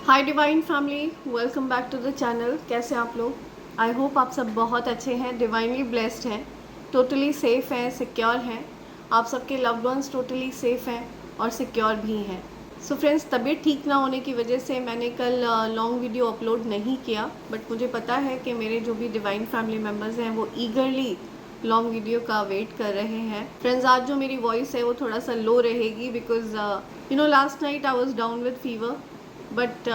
Hi divine family, welcome back to the channel. कैसे हैं आप लोग? आई होप आप सब बहुत अच्छे हैं, डिवाइनली ब्लेस्ड हैं, टोटली सेफ़ हैं, सिक्योर हैं। आप सबके लव्ड वंस टोटली सेफ़ हैं और सिक्योर भी हैं। सो फ्रेंड्स, तबीयत ठीक ना होने की वजह से मैंने कल लॉन्ग वीडियो अपलोड नहीं किया, बट मुझे पता है कि मेरे जो भी डिवाइन फैमिली मेम्बर्स हैं वो ईगरली लॉन्ग वीडियो का वेट कर रहे हैं। फ्रेंड्स, आज जो मेरी वॉइस है वो थोड़ा सा लो रहेगी because last night I was down with fever, but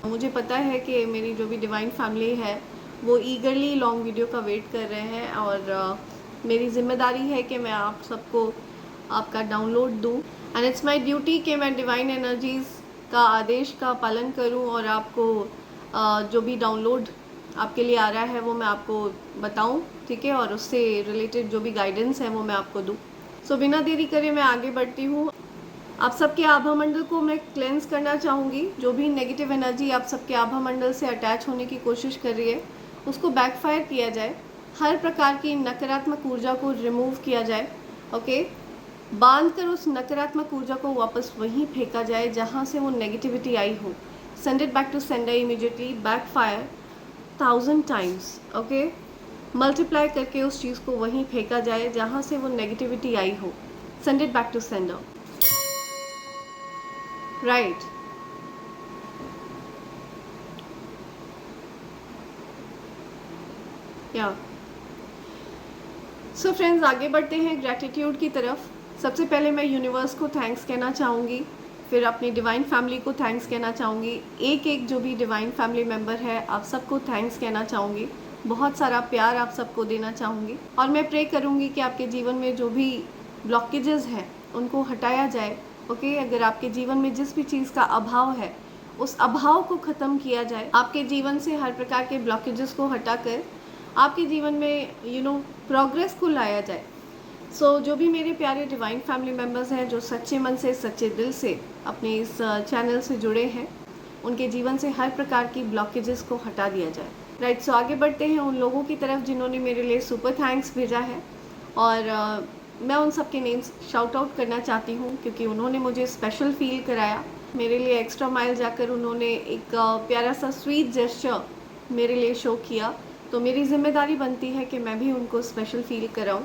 मुझे पता है कि मेरी जो भी डिवाइन फैमिली है वो ईगरली लॉन्ग वीडियो का वेट कर रहे हैं और मेरी ज़िम्मेदारी है कि मैं आप सबको आपका डाउनलोड दूं एंड इट्स माय ड्यूटी कि मैं डिवाइन एनर्जीज़ का आदेश का पालन करूं और आपको जो भी डाउनलोड आपके लिए आ रहा है वो मैं आपको बताऊं, ठीक है, और उससे रिलेटेड जो भी गाइडेंस है वो मैं आपको दूं। सो बिना देरी करे मैं आगे बढ़ती हूँ। आप सबके आभा मंडल को मैं क्लेंस करना चाहूँगी। जो भी नेगेटिव एनर्जी आप सबके आभा मंडल से अटैच होने की कोशिश कर रही है उसको बैकफायर किया जाए। हर प्रकार की नकारात्मक ऊर्जा को रिमूव किया जाए। ओके, बांध कर उस नकारात्मक ऊर्जा को वापस वहीं फेंका जाए जहाँ से वो नेगेटिविटी आई हो। Send it back to sender immediately, backfire 1000 times. Okay, multiply करके उस चीज़ को वहीं फेंका जाए जहाँ से वो नेगेटिविटी आई हो। Send it back to sender. Right. या सो फ्रेंड्स, आगे बढ़ते हैं ग्रैटिट्यूड की तरफ। सबसे पहले मैं यूनिवर्स को थैंक्स कहना चाहूँगी, फिर अपनी डिवाइन फैमिली को थैंक्स कहना चाहूँगी। एक एक जो भी डिवाइन फैमिली मेम्बर है आप सबको थैंक्स कहना चाहूँगी। बहुत सारा प्यार आप सबको देना चाहूँगी और मैं प्रे करूँगी कि आपके जीवन में जो भी ब्लॉकेजेस हैं उनको हटाया जाए। ओके, अगर आपके जीवन में जिस भी चीज़ का अभाव है उस अभाव को ख़त्म किया जाए। आपके जीवन से हर प्रकार के ब्लॉकेजेस को हटाकर आपके जीवन में प्रोग्रेस को लाया जाए। सो जो भी मेरे प्यारे डिवाइन फैमिली मेम्बर्स हैं जो सच्चे मन से सच्चे दिल से अपने इस चैनल से जुड़े हैं, उनके जीवन से हर प्रकार की ब्लॉकेजेस को हटा दिया जाए। राइट। सो आगे बढ़ते हैं उन लोगों की तरफ जिन्होंने मेरे लिए सुपर थैंक्स भेजा है और मैं उन सब के नेम्स शाउट आउट करना चाहती हूँ क्योंकि उन्होंने मुझे स्पेशल फील कराया। मेरे लिए एक्स्ट्रा माइल जाकर उन्होंने एक प्यारा सा स्वीट जेस्चर मेरे लिए शो किया, तो मेरी जिम्मेदारी बनती है कि मैं भी उनको स्पेशल फील कराऊं।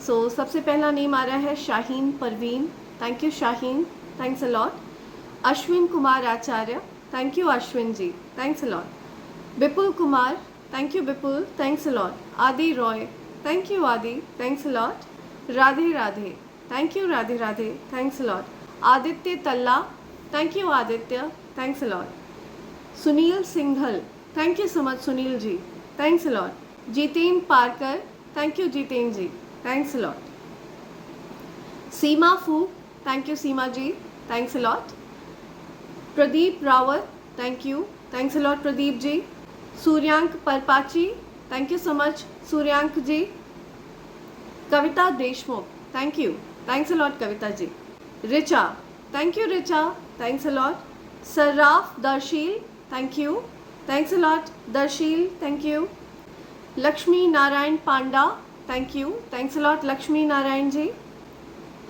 सो सबसे पहला नेम आ रहा है Shaheen Parveen. Thank you Shaheen, thanks a lot. Ashwin Kumar Acharya, thank you Ashwin ji, thanks a lot. Vipul Kumar, thank you Vipul, thanks a lot. Adi Roy, thank you Adi, thanks a lot. Radhe Radhe, thank you Radhe Radhe, thanks a lot. Aditya Talla, thank you Aditya, thanks a lot. Sunil Singhal, thank you so much Sunil ji, thanks a lot. Jiten Parkar, thank you Jiten ji, thanks a lot. Seema Phu, thank you Seema ji, thanks a lot. Pradeep Rawat, thank you, thanks a lot Pradeep ji. Suryank Parpachi, thank you so much Suryank ji. Kavita Deshmukh, thank you, thanks a lot Kavita ji. Richa, thank you Richa, thanks a lot. Sarraf Darshil, thank you, thanks a lot Darshil, thank you. Lakshmi Narayan Panda, thank you, thanks a lot Lakshmi Narayan ji.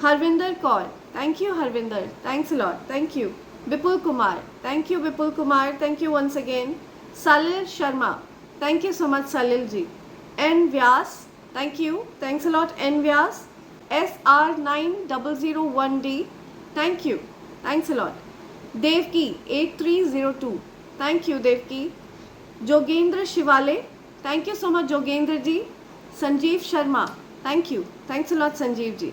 Harvinder Kaur, thank you Harvinder, thanks a lot, thank you. Vipul Kumar, thank you Vipul Kumar, thank you once again. Salil Sharma, thank you so much Salil ji. N Vyas, thank you, thanks a lot N Vyas. SR9001D, thank you, thanks a lot. Devaki 8302, thank you Devaki. Jogendra Shivale, thank you so much Jogendra ji. Sanjeev Sharma, thank you, thanks a lot Sanjeev ji.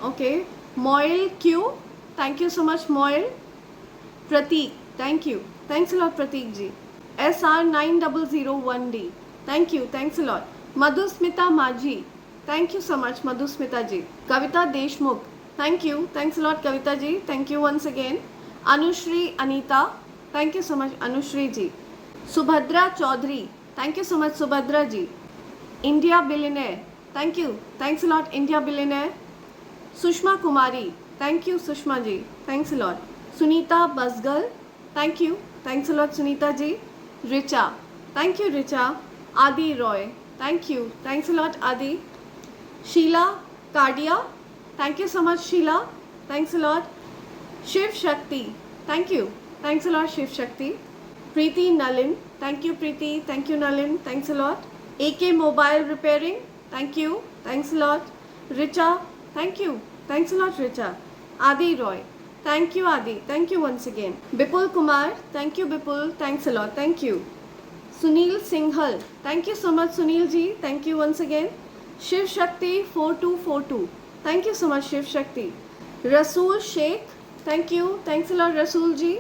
Okay, Moyal Q, thank you so much Moyal. Prateek, thank you, thanks a lot Prateek ji. SR9001D, thank you, thanks a lot. Madhusmita Majhi, thank you so much Madhusmita ji. Kavita Deshmukh, thank you, thanks a lot Kavita ji, thank you once again. Anushree Anita, thank you so much Anushree ji. Subhadra Chaudhary, thank you so much Subhadra ji. India billionaire, thank you, thanks a lot India billionaire. Sushma Kumari, thank you Sushma ji, thanks a lot. Sunita Basgal, thank you, thanks a lot Sunita ji. Richa, thank you Richa. Adi Roy, thank you, thanks a lot Adi. Sheela Kadia, thank you so much Sheela, thanks a lot. Shiv Shakti, thank you, thanks a lot Shiv Shakti. Preeti Nalin, thank you Preeti, thank you Nalin, thanks a lot. AK mobile repairing, thank you, thanks a lot. Richa, thank you, thanks a lot Richa. Adi Roy, thank you आदि, thank you once again. Vipul Kumar, thank you Vipul, thanks a lot, thank you. Sunil Singhal, thank you so much Sunil ji, thank you once again. Shiv Shakti 4242, thank you so much Shiv Shakti. Rasool Shaikh, thank you, thanks a lot Rasool ji.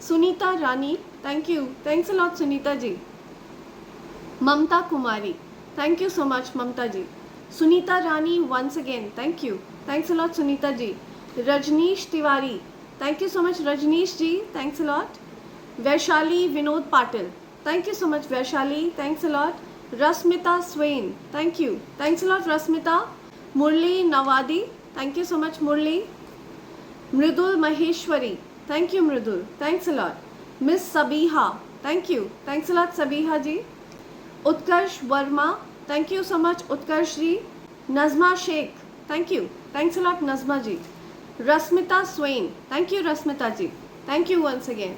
Sunita Rani, thank you, thanks a lot Sunita ji. Mamta Kumari, thank you so much Mamta ji. Sunita Rani once again, thank you, thanks a lot Sunita ji. Rajneesh Tiwari, thank you so much Rajneesh ji, thanks a lot. Vaishali Vinod Patil, thank you so much Vaishali, thanks a lot. Rashmita Swain, thank you, thanks a lot Rashmita. Murali Navadi, thank you so much Murali. Mridul Maheshwari, thank you Mridul, thanks a lot. Miss Sabiha, thank you, thanks a lot Sabiha ji. Utkarsh Verma, thank you so much Utkarsh ji. Nazma Shaikh, thank you, thanks a lot Nazma ji. Rashmita Swain, thank you Rashmita ji, thank you once again.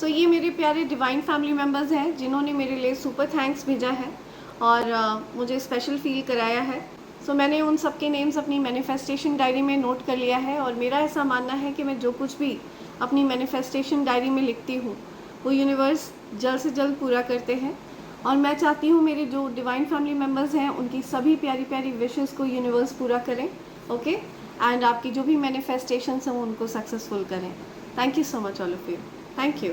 So ये मेरे प्यारे divine family members हैं जिन्होंने मेरे लिए super thanks भेजा है और मुझे स्पेशल फील कराया है। सो मैंने उन सब के नेम्स अपनी मैनिफेस्टेशन डायरी में नोट कर लिया है और मेरा ऐसा मानना है कि मैं जो कुछ भी अपनी मैनिफेस्टेशन डायरी में लिखती हूँ वो यूनिवर्स जल्द से जल्द पूरा करते हैं और मैं चाहती हूँ मेरे जो डिवाइन फैमिली मेम्बर्स हैं उनकी सभी प्यारी प्यारी विशेस को यूनिवर्स पूरा करें, ओके, एंड आपकी जो भी मैनिफेस्टेशंस हैं वो उनको सक्सेसफुल करें। Thank you so much all of you, thank you.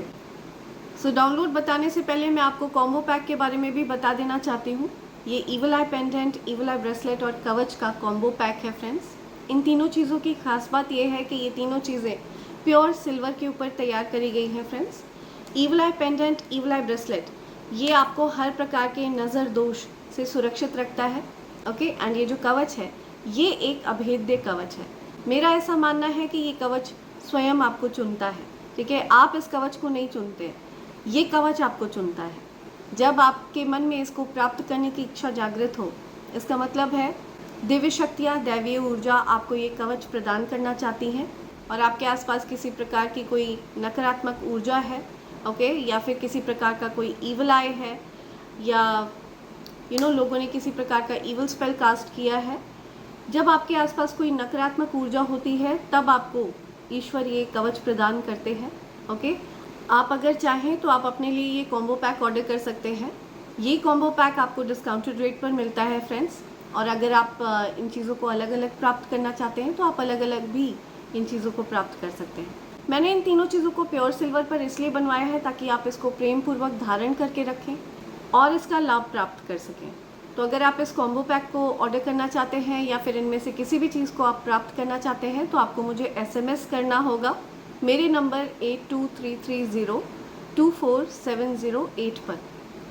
So download बताने से पहले मैं आपको कॉम्बो पैक के बारे में भी बता देना चाहती हूँ। ये ईवल आई पेंडेंट, ईवल आई ब्रेसलेट और कवच का कॉम्बो पैक है फ्रेंड्स। इन तीनों चीज़ों की खास बात यह है कि ये तीनों चीज़ें प्योर सिल्वर के ऊपर तैयार करी गई हैं फ्रेंड्स। ईवल आई पेंडेंट, ईवल आई ब्रेसलेट, ये आपको हर प्रकार के नज़र दोष से सुरक्षित रखता है, ओके, एंड ये जो कवच है ये एक अभेद्य कवच है। मेरा ऐसा मानना है कि ये कवच स्वयं आपको चुनता है, ठीक है, आप इस कवच को नहीं चुनते, ये कवच आपको चुनता है। जब आपके मन में इसको प्राप्त करने की इच्छा जागृत हो, इसका मतलब है दिव्य शक्तियाँ, दैवीय ऊर्जा आपको ये कवच प्रदान करना चाहती हैं और आपके आसपास किसी प्रकार की कोई नकारात्मक ऊर्जा है, ओके, या फिर किसी प्रकार का कोई ईवल आई है या लोगों ने किसी प्रकार का ईवल स्पेल कास्ट किया है। जब आपके आसपास कोई नकारात्मक ऊर्जा होती है तब आपको ईश्वर ये कवच प्रदान करते हैं, ओके। आप अगर चाहें तो आप अपने लिए ये कॉम्बो पैक ऑर्डर कर सकते हैं। ये कॉम्बो पैक आपको डिस्काउंटेड रेट पर मिलता है फ्रेंड्स, और अगर आप इन चीज़ों को अलग अलग प्राप्त करना चाहते हैं तो आप अलग अलग भी इन चीज़ों को प्राप्त कर सकते हैं। मैंने इन तीनों चीज़ों को प्योर सिल्वर पर इसलिए बनवाया है ताकि आप इसको प्रेम पूर्वक धारण करके रखें और इसका लाभ प्राप्त कर सकें। तो अगर आप इस कॉम्बो पैक को ऑर्डर करना चाहते हैं या फिर इनमें से किसी भी चीज़ को आप प्राप्त करना चाहते हैं तो आपको मुझे SMS करना होगा मेरे नंबर 8233024708 पर,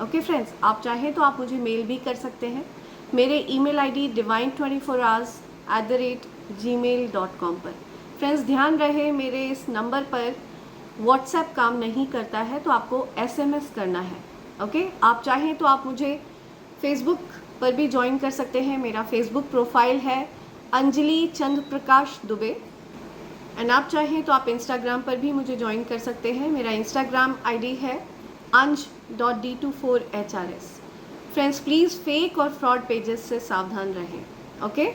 ओके फ्रेंड्स। आप चाहें तो आप मुझे मेल भी कर सकते हैं मेरे email ID divine24hours@gmail.com पर। फ्रेंड्स ध्यान रहे मेरे इस नंबर पर व्हाट्सएप काम नहीं करता है तो आपको SMS करना है, ओके। आप चाहें तो आप मुझे फेसबुक पर भी ज्वाइन कर सकते हैं। मेरा फेसबुक प्रोफाइल है अंजलि चंद्र प्रकाश दुबे, एंड आप चाहें तो आप इंस्टाग्राम पर भी मुझे ज्वाइन कर सकते हैं। मेरा इंस्टाग्राम ID है anj.d24hrs। फ्रेंड्स प्लीज़ फेक और फ्रॉड पेजेस से सावधान रहें, ओके।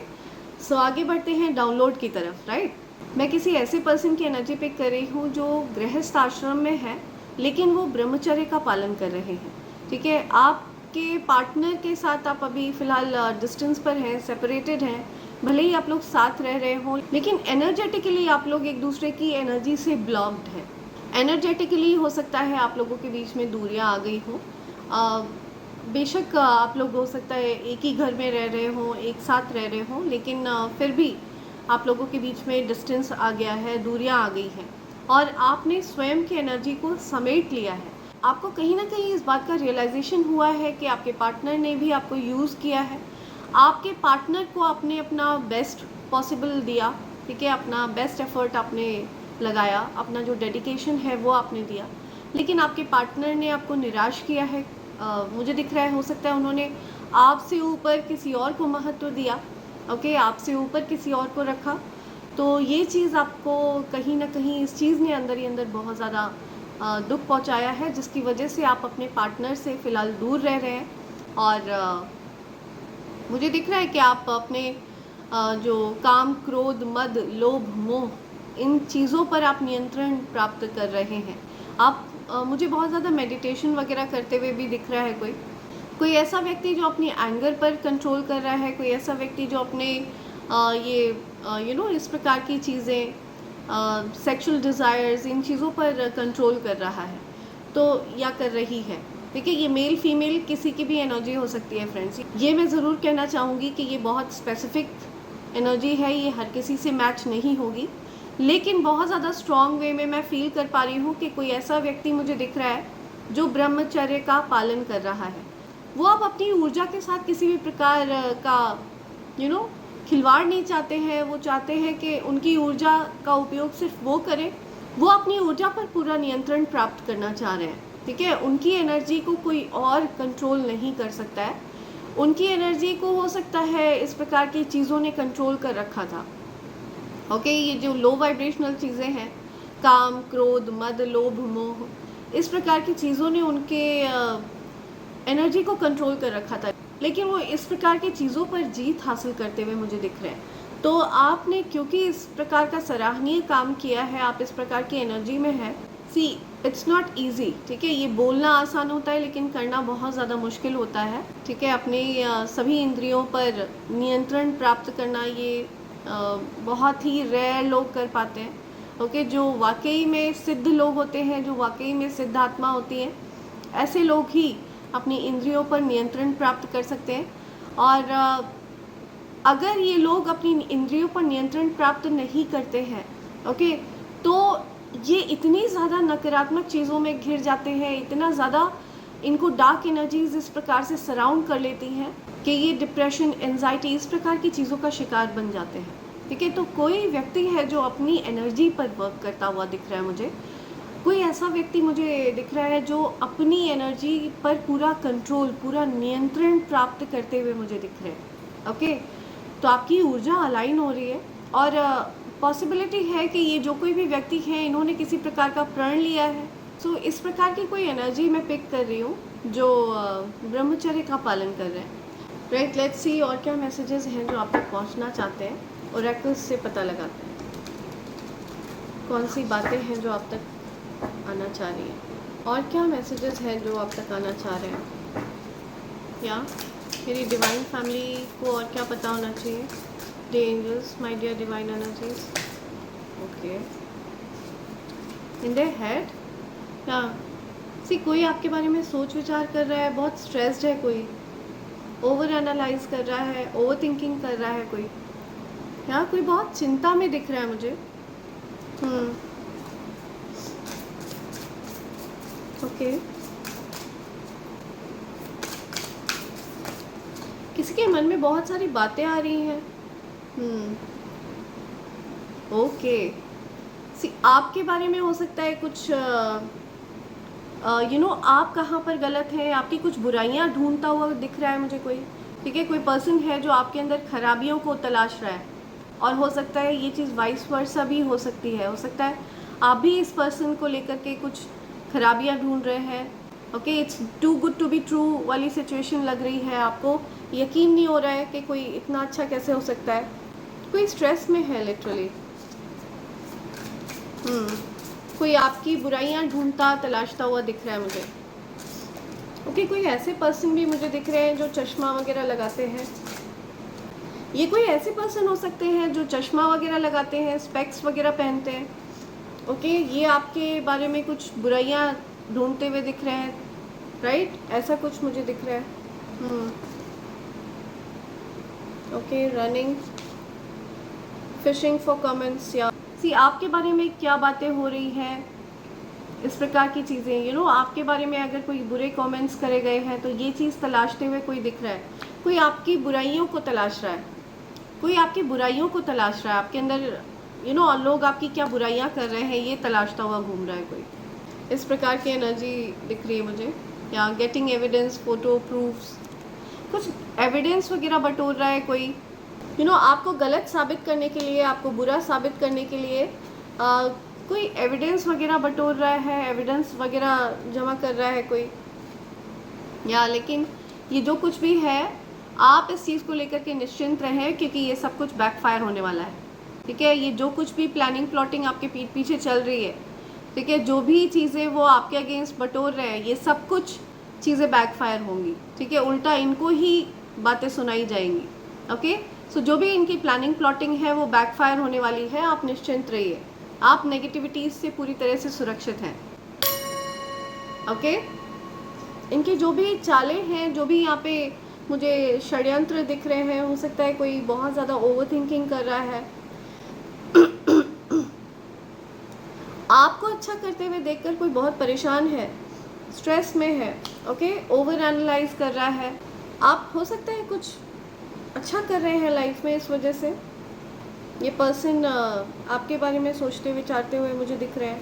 सो आगे बढ़ते हैं डाउनलोड की तरफ, राइट। मैं किसी ऐसे पर्सन की एनर्जी पिक कर रही हूँ जो गृहस्थ आश्रम में है लेकिन वो ब्रह्मचर्य का पालन कर रहे हैं, ठीक है। आपके पार्टनर के साथ आप अभी फ़िलहाल डिस्टेंस पर हैं, सेपरेटेड हैं, भले ही आप लोग साथ रह रहे हों लेकिन एनर्जेटिकली आप लोग एक दूसरे की एनर्जी से ब्लॉक्ड हैं। एनर्जेटिकली हो सकता है आप लोगों के बीच में दूरियां आ गई हों। बेशक आप लोग हो सकता है एक ही घर में रह रहे हों, एक साथ रह रहे हों, लेकिन फिर भी आप लोगों के बीच में डिस्टेंस आ गया है, दूरियां आ गई हैं और आपने स्वयं की एनर्जी को समेट लिया है। आपको कहीं ना कहीं इस बात का रियलाइजेशन हुआ है कि आपके पार्टनर ने भी आपको यूज़ किया है। आपके पार्टनर को आपने अपना बेस्ट पॉसिबल दिया, ठीक है, अपना बेस्ट एफर्ट आपने लगाया, अपना जो डेडिकेशन है वो आपने दिया, लेकिन आपके पार्टनर ने आपको निराश किया है। मुझे दिख रहा है हो सकता है उन्होंने आपसे ऊपर किसी और को महत्व दिया, ओके, आपसे ऊपर किसी और को रखा। तो ये चीज़ आपको कहीं ना कहीं इस चीज़ ने अंदर ही अंदर बहुत ज़्यादा दुख पहुंचाया है, जिसकी वजह से आप अपने पार्टनर से फ़िलहाल दूर रह रहे हैं। और मुझे दिख रहा है कि आप अपने जो काम, क्रोध, मद, लोभ, मोह, इन चीज़ों पर आप नियंत्रण प्राप्त कर रहे हैं। आप मुझे बहुत ज़्यादा मेडिटेशन वगैरह करते हुए भी दिख रहा है कोई ऐसा व्यक्ति जो अपनी एंगर पर कंट्रोल कर रहा है, कोई ऐसा व्यक्ति जो अपने इस प्रकार की चीज़ें, सेक्सुअल डिज़ायर्स, इन चीज़ों पर कंट्रोल कर रहा है तो या कर रही है। देखिए, ये मेल फीमेल किसी की भी एनर्जी हो सकती है फ्रेंड्स। ये मैं ज़रूर कहना चाहूँगी कि ये बहुत स्पेसिफिक एनर्जी है, ये हर किसी से मैच नहीं होगी, लेकिन बहुत ज़्यादा स्ट्रॉन्ग वे में मैं फील कर पा रही हूँ कि कोई ऐसा व्यक्ति मुझे दिख रहा है जो ब्रह्मचर्य का पालन कर रहा है। वो अब अपनी ऊर्जा के साथ किसी भी प्रकार का खिलवाड़ नहीं चाहते हैं। वो चाहते हैं कि उनकी ऊर्जा का उपयोग सिर्फ वो करें, वो अपनी ऊर्जा पर पूरा नियंत्रण प्राप्त करना चाह रहे हैं। ठीक है, उनकी एनर्जी को कोई और कंट्रोल नहीं कर सकता है। उनकी एनर्जी को हो सकता है इस प्रकार की चीज़ों ने कंट्रोल कर रखा था। ओके, ये जो लो वाइब्रेशनल चीज़ें हैं, काम, क्रोध, मद, लोभ, मोह, इस प्रकार की चीज़ों ने उनके एनर्जी को कंट्रोल कर रखा था, लेकिन वो इस प्रकार की चीज़ों पर जीत हासिल करते हुए मुझे दिख रहे हैं। तो आपने क्योंकि इस प्रकार का सराहनीय काम किया है, आप इस प्रकार की एनर्जी में हैं। सी, इट्स नॉट ईजी। ठीक है, ये बोलना आसान होता है लेकिन करना बहुत ज़्यादा मुश्किल होता है। ठीक है, अपने सभी इंद्रियों पर नियंत्रण प्राप्त करना ये बहुत ही रेयर लोग कर पाते हैं। ओके, जो वाकई में सिद्ध लोग होते हैं, जो वाकई में सिद्ध आत्मा होती हैं, ऐसे लोग ही अपनी इंद्रियों पर नियंत्रण प्राप्त कर सकते हैं। और अगर ये लोग अपनी इंद्रियों पर नियंत्रण प्राप्त नहीं करते हैं, ओके, तो ये इतनी ज़्यादा नकारात्मक चीज़ों में घिर जाते हैं, इतना ज़्यादा इनको डार्क एनर्जीज इस प्रकार से सराउंड कर लेती हैं कि ये डिप्रेशन, एंजाइटी, इस प्रकार की चीज़ों का शिकार बन जाते हैं। ठीक है, तो कोई व्यक्ति है जो अपनी एनर्जी पर वर्क करता हुआ दिख रहा है मुझे। कोई ऐसा व्यक्ति मुझे दिख रहा है जो अपनी एनर्जी पर पूरा कंट्रोल, पूरा नियंत्रण प्राप्त करते हुए मुझे दिख रहे हैं। ओके, तो आपकी ऊर्जा अलाइन हो रही है और पॉसिबिलिटी है कि ये जो कोई भी व्यक्ति है, इन्होंने किसी प्रकार का प्रण लिया है। सो इस प्रकार की कोई एनर्जी मैं पिक कर रही हूँ जो ब्रह्मचर्य का पालन कर रहे हैं। राइट, लेट्स सी और क्या मैसेजेस हैं जो आप तक पहुँचना चाहते हैं। ओरेकल्स से पता लगाते हैं कौन सी बातें हैं जो आप तक आना चाह रही हैं, और क्या मैसेजेस हैं जो आप तक आना चाह रहे हैं, या मेरी डिवाइन फैमिली को और क्या पता होना चाहिए। The angels, my dear divine energies. Okay, in their head, या सी कोई आपके बारे में सोच विचार कर रहा है, बहुत स्ट्रेस्ड है, कोई ओवर एनालाइज कर रहा है, ओवर थिंकिंग कर रहा है, कोई या कोई बहुत चिंता में दिख रहा है मुझे। ओके, किसी के मन में बहुत सारी बातें आ रही हैं। ओके, सी आपके बारे में हो सकता है कुछ आप कहाँ पर गलत हैं, आपकी कुछ बुराइयां ढूंढता हुआ दिख रहा है मुझे कोई। ठीक है, कोई पर्सन है जो आपके अंदर खराबियों को तलाश रहा है, और हो सकता है ये चीज़ वाइस वर्सा भी हो सकती है। हो सकता है आप भी इस पर्सन को लेकर के कुछ खराबियां ढूंढ रहे हैं। Okay, it's too good to be true वाली सिचुएशन लग रही है। आपको यकीन नहीं हो रहा है कि कोई इतना अच्छा कैसे हो सकता है। कोई स्ट्रेस में है लिटरली। कोई आपकी बुराइयां ढूंढता तलाशता हुआ दिख रहा है मुझे। ओके, कोई ऐसे पर्सन भी मुझे दिख रहे हैं जो चश्मा वगैरह लगाते हैं। ये कोई ऐसे पर्सन हो सकते हैं जो चश्मा वगैरह लगाते हैं, स्पेक्स वगैरह पहनते हैं। ओके, ये आपके बारे में कुछ बुराइयां ढूंढते हुए दिख रहे हैं। राइट, ऐसा कुछ मुझे दिख रहा है। Okay, running, fishing for comments, या सी आपके बारे में क्या बातें हो रही हैं, इस प्रकार की चीज़ें। आपके बारे में अगर कोई बुरे कमेंट्स करे गए हैं तो ये चीज़ तलाशते हुए कोई दिख रहा है। कोई आपकी बुराइयों को तलाश रहा है, कोई आपकी बुराइयों को तलाश रहा है। आपके अंदर लोग आपकी क्या बुराइयां कर रहे हैं ये तलाशता हुआ घूम रहा है कोई। इस प्रकार की एनर्जी दिख रही है मुझे। या गेटिंग एविडेंस, फोटो, प्रूफ्स, कुछ एविडेंस वगैरह बटोर रहा है कोई। आपको गलत साबित करने के लिए, आपको बुरा साबित करने के लिए कोई एविडेंस वगैरह बटोर रहा है, एविडेंस वगैरह जमा कर रहा है कोई, या लेकिन ये जो कुछ भी है आप इस चीज़ को लेकर के निश्चिंत रहें, क्योंकि ये सब कुछ बैकफायर होने वाला है। ठीक है, ये जो कुछ भी प्लानिंग प्लॉटिंग आपके पीठ पीछे चल रही है, ठीक है, जो भी चीज़ें वो आपके अगेंस्ट बटोर रहे हैं, ये सब कुछ चीज़ें बैकफायर होंगी। ठीक है, उल्टा इनको ही बातें सुनाई जाएंगी। ओके, सो जो भी इनकी प्लानिंग प्लॉटिंग है वो बैकफायर होने वाली है। आप निश्चिंत रहिए, आप नेगेटिविटीज़ से पूरी तरह से सुरक्षित हैं। ओके, इनकी जो भी चालें हैं, जो भी यहाँ पे मुझे षड्यंत्र दिख रहे हैं, हो सकता है कोई बहुत ज़्यादा ओवर थिंकिंग कर रहा है, आपको अच्छा करते हुए देखकर कोई बहुत परेशान है, स्ट्रेस में है। ओके, ओवर एनालाइज कर रहा है। आप हो सकता है कुछ अच्छा कर रहे हैं लाइफ में, इस वजह से ये पर्सन आपके बारे में सोचते विचारते हुए मुझे दिख रहे हैं।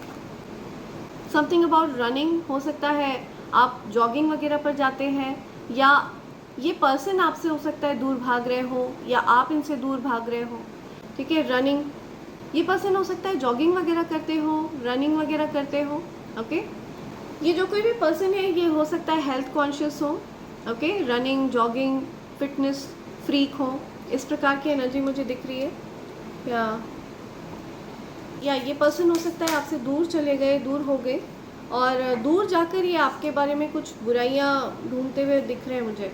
समथिंग अबाउट रनिंग, हो सकता है आप जॉगिंग वगैरह पर जाते हैं, या ये पर्सन आपसे हो सकता है दूर भाग रहे हो, या आप इनसे दूर भाग रहे हो। ठीक है, रनिंग, ये पर्सन हो सकता है जॉगिंग वगैरह करते हो, रनिंग वगैरह करते हो। ओके, ये जो कोई भी पर्सन है ये हो सकता है हेल्थ कॉन्शियस हो। Okay, running, jogging, fitness freak हो, इस प्रकार की एनर्जी मुझे दिख रही है। या ये पर्सन हो सकता है आपसे दूर चले गए, दूर हो गए, और दूर जाकर ये आपके बारे में कुछ बुराइयां ढूंढते हुए दिख रहे हैं मुझे।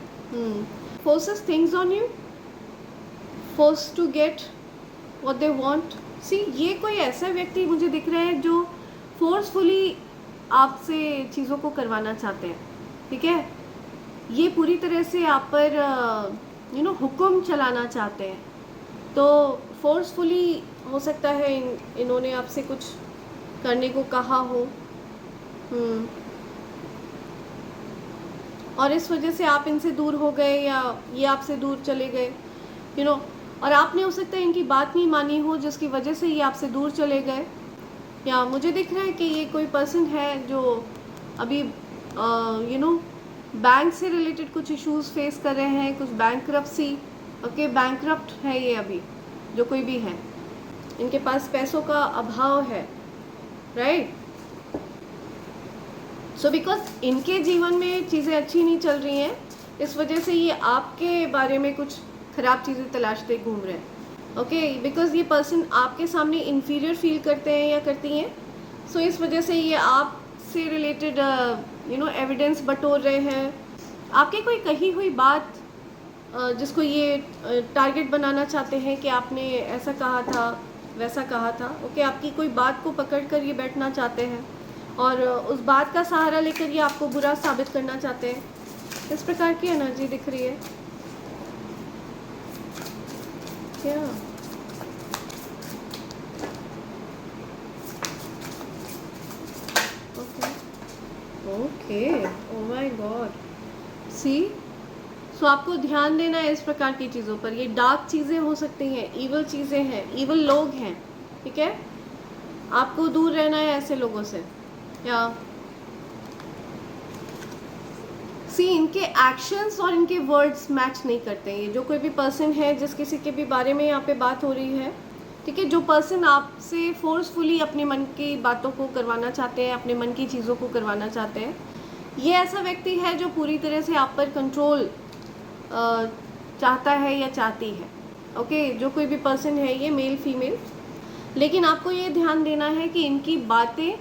Forces things on you, force to get what they want. See, ये कोई ऐसा व्यक्ति मुझे दिख रहा है जो फोर्सफुली आपसे चीज़ों को करवाना चाहते हैं। ठीक है, ये पूरी तरह से आप पर हुक्म चलाना चाहते हैं, तो फोर्सफुली हो सकता है इन्होंने आपसे कुछ करने को कहा हो, और इस वजह से आप इनसे दूर हो गए, या ये आपसे दूर चले गए, और आपने हो सकता है इनकी बात नहीं मानी हो, जिसकी वजह से ये आपसे दूर चले गए। या मुझे दिख रहा है कि ये कोई पर्सन है जो अभी बैंक से रिलेटेड कुछ इश्यूज फेस कर रहे हैं, कुछ बैंकरप्सी। ओके, बैंकरप्ट है ये अभी, जो कोई भी है, इनके पास पैसों का अभाव है, राइट। सो बिकॉज इनके जीवन में चीज़ें अच्छी नहीं चल रही हैं, इस वजह से ये आपके बारे में कुछ ख़राब चीज़ें तलाशते घूम रहे हैं। ओके, बिकॉज ये पर्सन आपके सामने इन्फीरियर फील करते हैं या करती हैं, सो इस वजह से ये आपसे रिलेटेड एविडेंस बटोर रहे हैं, आपकी कोई कही हुई बात जिसको ये टारगेट बनाना चाहते हैं कि आपने ऐसा कहा था, वैसा कहा था। ओके, आपकी कोई बात को पकड़ कर ये बैठना चाहते हैं, और उस बात का सहारा लेकर ये आपको बुरा साबित करना चाहते हैं। इस प्रकार की एनर्जी दिख रही है क्या? ओके, ओ माय गॉड, सी, सो आपको ध्यान देना है इस प्रकार की चीज़ों पर। ये डार्क चीज़ें हो सकती हैं, ईवल चीज़ें हैं, ईवल लोग हैं। ठीक है, आपको दूर रहना है ऐसे लोगों से। या सी, इनके एक्शंस और इनके वर्ड्स मैच नहीं करते हैं। ये जो कोई भी पर्सन है, जिस किसी के भी बारे में यहाँ पे बात हो रही है, ठीक है, जो पर्सन आपसे फोर्सफुली अपने मन की बातों को करवाना चाहते हैं, अपने मन की चीज़ों को करवाना चाहते हैं, ये ऐसा व्यक्ति है जो पूरी तरह से आप पर कंट्रोल चाहता है या चाहती है। ओके, जो कोई भी पर्सन है, ये मेल फीमेल, लेकिन आपको ये ध्यान देना है कि इनकी बातें,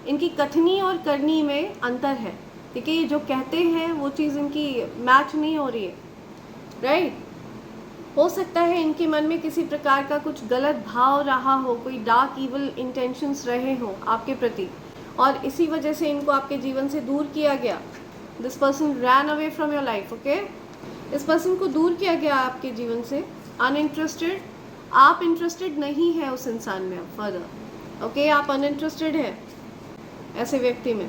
इनकी कथनी और करनी में अंतर है। ठीक है, ये जो कहते हैं वो चीज़ इनकी मैच नहीं हो रही है, राइट। हो सकता है इनके मन में किसी प्रकार का कुछ गलत भाव रहा हो, कोई डार्क इवल इंटेंशंस रहे हो आपके प्रति, और इसी वजह से इनको आपके जीवन से दूर किया गया। This person ran away from your life. Okay, इस पर्सन को दूर किया गया आपके जीवन से, अनइंटरेस्टेड, आप इंटरेस्टेड नहीं है उस इंसान में अब फर्दर। ओके, आप अनइंटरेस्टेड हैं ऐसे व्यक्ति में।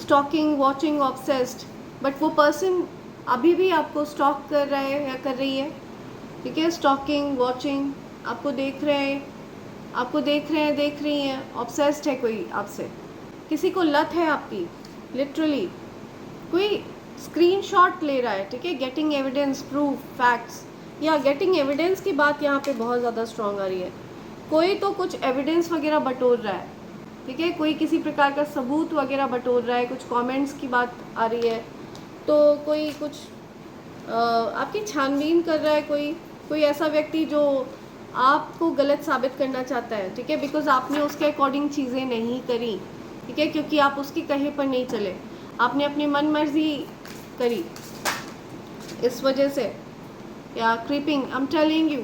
स्टॉकिंग, वॉचिंग, ऑब्सेस्ड, बट वो पर्सन अभी भी आपको स्टॉक कर रहा है या कर रही है। ठीक है, स्टॉकिंग, वॉचिंग, आपको देख रहे हैं, आपको देख रहे हैं, देख रही हैं, ऑब्सेस्ड है कोई आपसे, किसी को लत है आपकी, लिटरली कोई स्क्रीनशॉट ले रहा है। ठीक है, गेटिंग एविडेंस, प्रूफ, फैक्ट्स, या गेटिंग एविडेंस की बात यहाँ पे बहुत ज़्यादा स्ट्रॉन्ग आ रही है। कोई तो कुछ एविडेंस वगैरह बटोर रहा है, ठीक है, कोई किसी प्रकार का सबूत वगैरह बटोर रहा है, कुछ कमेंट्स की बात आ रही है, तो कोई कुछ आपकी छानबीन कर रहा है, कोई ऐसा व्यक्ति जो आपको गलत साबित करना चाहता है, ठीक है, बिकॉज आपने उसके अकॉर्डिंग चीज़ें नहीं करी, ठीक है, क्योंकि आप उसके कहे पर नहीं चले, आपने अपनी मन मर्जी करी, इस वजह से। या creeping, I am telling you,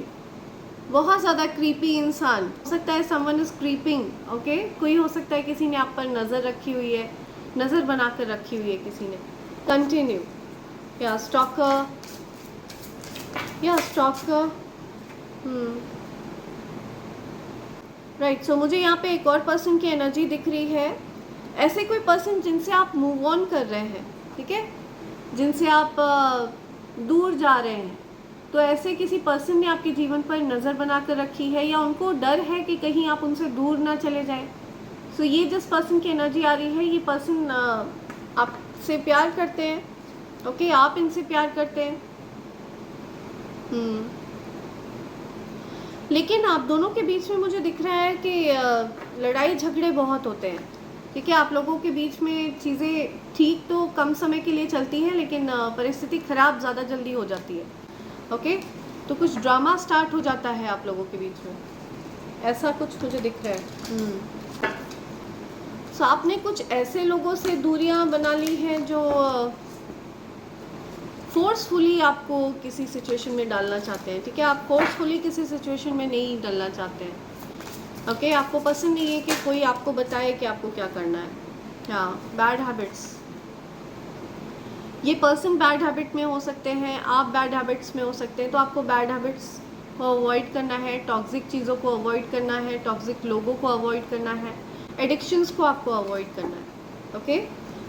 बहुत ज़्यादा क्रीपी इंसान हो सकता है, समवन इज़ क्रीपिंग, ओके, कोई हो सकता है किसी ने आप पर नज़र रखी हुई है, नज़र बना कर रखी हुई है किसी ने। कंटिन्यू, या स्टॉकर, राइट। सो मुझे यहाँ पे एक और पर्सन की एनर्जी दिख रही है, ऐसे कोई पर्सन जिनसे आप मूव ऑन कर रहे हैं, ठीक है, जिनसे आप दूर जा रहे हैं, तो ऐसे किसी पर्सन ने आपके जीवन पर नज़र बना कर रखी है, या उनको डर है कि कहीं आप उनसे दूर ना चले जाएं। सो ये जिस पर्सन की एनर्जी आ रही है, ये पर्सन आपसे प्यार करते हैं, ओके, आप इनसे प्यार करते हैं, लेकिन आप दोनों के बीच में मुझे दिख रहा है कि लड़ाई झगड़े बहुत होते हैं, ठीक है, आप लोगों के बीच में चीज़ें ठीक तो कम समय के लिए चलती हैं, लेकिन परिस्थिति ख़राब ज़्यादा जल्दी हो जाती है, ओके, तो कुछ ड्रामा स्टार्ट हो जाता है आप लोगों के बीच में, ऐसा कुछ मुझे दिख रहा है। सो आपने कुछ ऐसे लोगों से दूरियां बना ली हैं जो फोर्सफुली आपको किसी सिचुएशन में डालना चाहते हैं, ठीक है, आप फोर्सफुली किसी सिचुएशन में नहीं डालना चाहते हैं, ओके, आपको पसंद नहीं है कि कोई आपको बताए कि आपको क्या करना है। हाँ, बैड हैबिट्स, ये पर्सन बैड हैबिट में हो सकते हैं, आप बैड हैबिट्स में हो सकते हैं, तो आपको बैड हैबिट्स को अवॉइड करना है, टॉक्सिक चीज़ों को अवॉइड करना है, टॉक्सिक लोगों को अवॉइड करना है, एडिक्शंस को आपको अवॉइड करना है, ओके।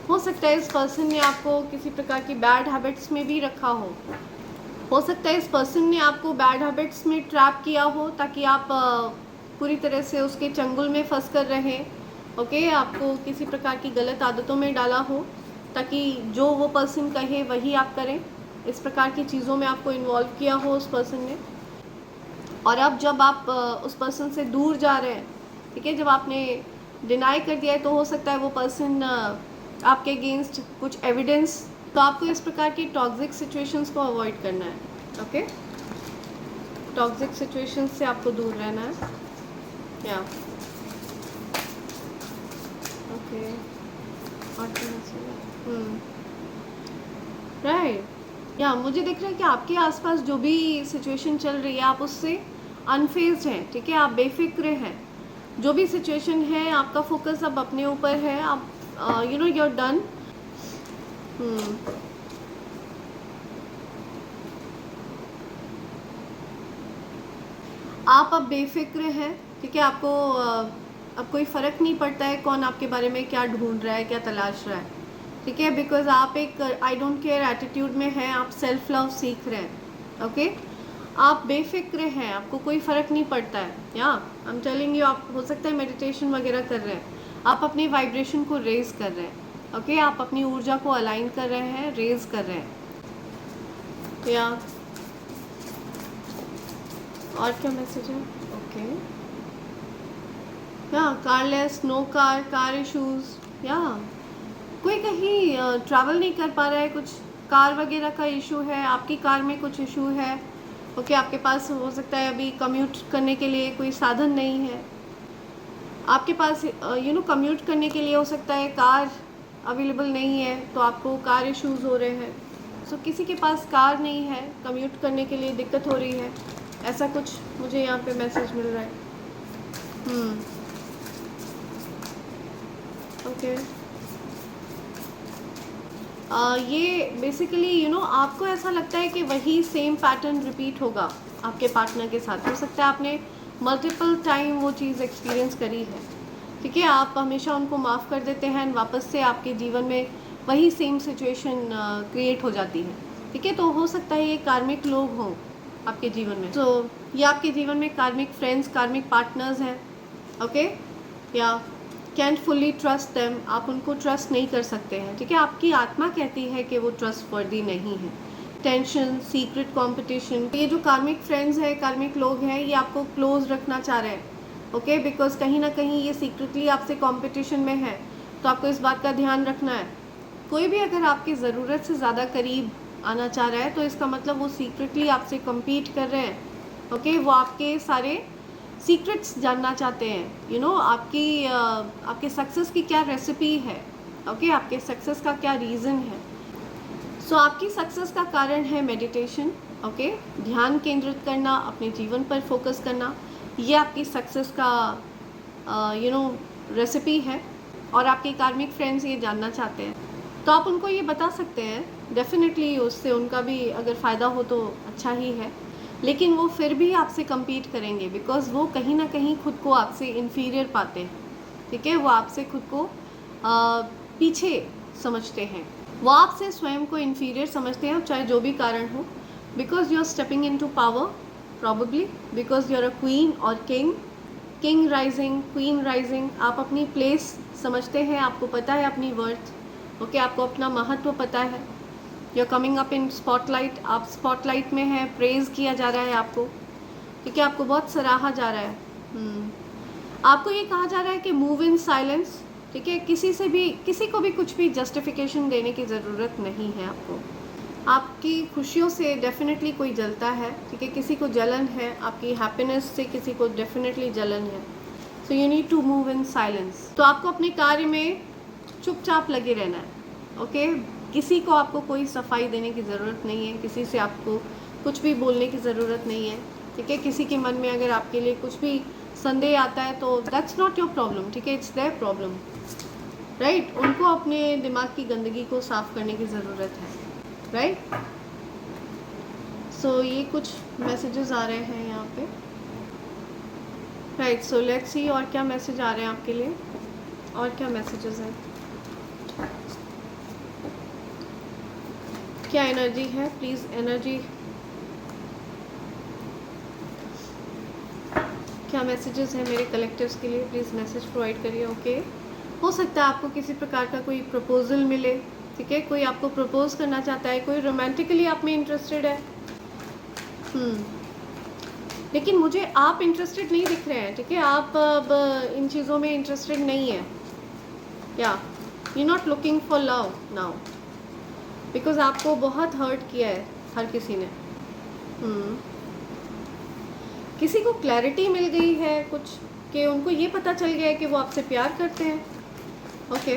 हो सकता है इस पर्सन ने आपको किसी प्रकार की बैड हैबिट्स में भी रखा हो सकता है इस पर्सन ने आपको बैड हैबिट्स में ट्रैप किया हो, ताकि आप पूरी तरह से उसके चंगुल में फंस कर रहें, ओके, आपको किसी प्रकार की गलत आदतों में डाला हो, ताकि जो वो पर्सन कहे वही आप करें, इस प्रकार की चीज़ों में आपको इन्वॉल्व किया हो उस पर्सन ने। और अब जब आप उस पर्सन से दूर जा रहे हैं, ठीक है, जब आपने डिनाई कर दिया है, तो हो सकता है वो पर्सन आपके अगेंस्ट कुछ एविडेंस, तो आपको इस प्रकार की टॉक्सिक सिचुएशंस को अवॉइड करना है, ओके, टॉक्सिक सिचुएशंस से आपको दूर रहना है, या ओके, राइट। या मुझे दिख रहा है कि आपके आसपास जो भी सिचुएशन चल रही है, आप उससे अनफेज्ड हैं, ठीक है, आप बेफिक्र हैं, जो भी सिचुएशन है आपका फोकस अब अपने ऊपर है, आप you know you are done. आप अब बेफिक्र हैं, ठीक है, आपको अब कोई फ़र्क नहीं पड़ता है कौन आपके बारे में क्या ढूंढ रहा है, क्या तलाश रहा है, ठीक है, बिकॉज आप एक आई डोंट केयर एटीट्यूड में हैं, आप सेल्फ लव सीख रहे हैं, ओके, आप बेफिक्र हैं, आपको कोई फ़र्क नहीं पड़ता है, या आई एम टेलिंग यू, आप हो सकता है मेडिटेशन वगैरह कर रहे हैं, आप अपनी वाइब्रेशन को रेज कर रहे हैं, ओके, आप अपनी ऊर्जा को अलाइन कर रहे हैं, रेज कर रहे हैं, या और क्या मैसेज है, ओके, या कारलेस, नो कार इश्यूज, या कोई कहीं ट्रैवल नहीं कर पा रहा है, कुछ कार वगैरह का इशू है, आपकी कार में कुछ इशू है, ओके, आपके पास हो सकता है अभी कम्यूट करने के लिए कोई साधन नहीं है, आपके पास यू नो कम्यूट करने के लिए हो सकता है कार अवेलेबल नहीं है, तो आपको कार इश्यूज़ हो रहे हैं, सो किसी के पास कार नहीं है, कम्यूट करने के लिए दिक्कत हो रही है, ऐसा कुछ मुझे यहाँ पे मैसेज मिल रहा है। ओके, ये बेसिकली यू नो आपको ऐसा लगता है कि वही सेम पैटर्न रिपीट होगा आपके पार्टनर के साथ, हो सकता है आपने मल्टीपल टाइम वो चीज़ एक्सपीरियंस करी है, ठीक है, आप हमेशा उनको माफ़ कर देते हैं, वापस से आपके जीवन में वही सेम सिचुएशन क्रिएट हो जाती है, ठीक है, तो हो सकता है ये कार्मिक लोग हों आपके जीवन में, तो ये आपके जीवन में कार्मिक फ्रेंड्स, कार्मिक पार्टनर्स हैं, ओके, या कैंट फुल्ली ट्रस्ट देम, आप उनको ट्रस्ट नहीं कर सकते हैं, ठीक है, आपकी आत्मा कहती है कि वो ट्रस्ट वर्दी नहीं है। टेंशन, सीक्रेट कंपटीशन, ये जो कार्मिक फ्रेंड्स हैं, कार्मिक लोग हैं, ये आपको क्लोज रखना चाह रहे हैं, ओके, बिकॉज कहीं ना कहीं ये सीक्रेटली आपसे कंपटीशन में है, तो आपको इस बात का ध्यान रखना है। कोई भी अगर आपकी ज़रूरत से ज़्यादा करीब आना चाह रहा है तो इसका मतलब वो सीक्रेटली आपसे compete कर रहे हैं। ओके, वो आपके सारे सीक्रेट्स जानना चाहते हैं, यू नो, आपके सक्सेस की क्या रेसिपी है। ओके, आपके सक्सेस का क्या रीज़न है। सो आपकी सक्सेस का कारण है मेडिटेशन। ओके, ध्यान केंद्रित करना, अपने जीवन पर फोकस करना, ये आपकी सक्सेस का रेसिपी है। और आपके कार्मिक फ्रेंड्स ये जानना चाहते हैं, तो आप उनको ये बता सकते हैं। डेफिनेटली उससे उनका भी अगर फ़ायदा हो तो अच्छा ही है, लेकिन वो फिर भी आपसे compete करेंगे, बिकॉज़ वो कहीं ना कहीं खुद को आपसे इन्फीरियर पाते हैं। ठीक है, वो आपसे खुद को पीछे समझते हैं, वो आपसे स्वयं को इन्फीरियर समझते हैं, चाहे जो भी कारण हो, because you are stepping in to power, probably because you are a queen और किंग राइजिंग, क्वीन राइजिंग। आप अपनी प्लेस समझते हैं, आपको पता है अपनी वर्थ। ओके, आपको अपना महत्व पता है। You are coming up in spotlight, आप स्पॉटलाइट में हैं, प्रेज किया जा रहा है आपको, ठीक है, आपको बहुत सराहा जा रहा है। आपको ये कहा जा रहा है कि मूव इन साइलेंस। ठीक है, किसी को भी कुछ भी जस्टिफिकेशन देने की ज़रूरत नहीं है आपको। आपकी खुशियों से डेफिनेटली कोई जलता है, ठीक है, किसी को जलन है, आपकी हैप्पीनेस से किसी को डेफिनेटली जलन है। So you need to move in silence. तो आपको अपने कार्य में चुपचाप लगे रहना है। ओके, किसी को आपको कोई सफाई देने की ज़रूरत नहीं है, किसी से आपको कुछ भी बोलने की ज़रूरत नहीं है। ठीक है, किसी के मन में अगर आपके लिए कुछ भी संदेह आता है तो दैट्स नॉट योर प्रॉब्लम, ठीक है, इट्स देयर प्रॉब्लम, राइट। उनको अपने दिमाग की गंदगी को साफ़ करने की ज़रूरत है, राइट। सो ये कुछ मैसेजेस आ रहे हैं यहाँ पे, राइट। सो लेट्स सी और क्या मैसेज आ रहे हैं आपके लिए, और क्या मैसेजेस हैं, क्या एनर्जी है, प्लीज़ एनर्जी, क्या मैसेजेस हैं मेरे कलेक्टिव्स के लिए, प्लीज़ मैसेज प्रोवाइड करिए। ओके, हो सकता है आपको किसी प्रकार का कोई प्रपोजल मिले, ठीक है, कोई आपको प्रपोज करना चाहता है, कोई रोमांटिकली आप में इंटरेस्टेड है। लेकिन मुझे आप इंटरेस्टेड नहीं दिख रहे हैं, ठीक है, आप अब इन चीज़ों में इंटरेस्टेड नहीं है, या you not looking for love now, because आपको बहुत हर्ट किया है हर किसी ने। किसी को क्लैरिटी मिल गई है कुछ, कि उनको ये पता चल गया है कि वो आपसे प्यार करते हैं। ओके,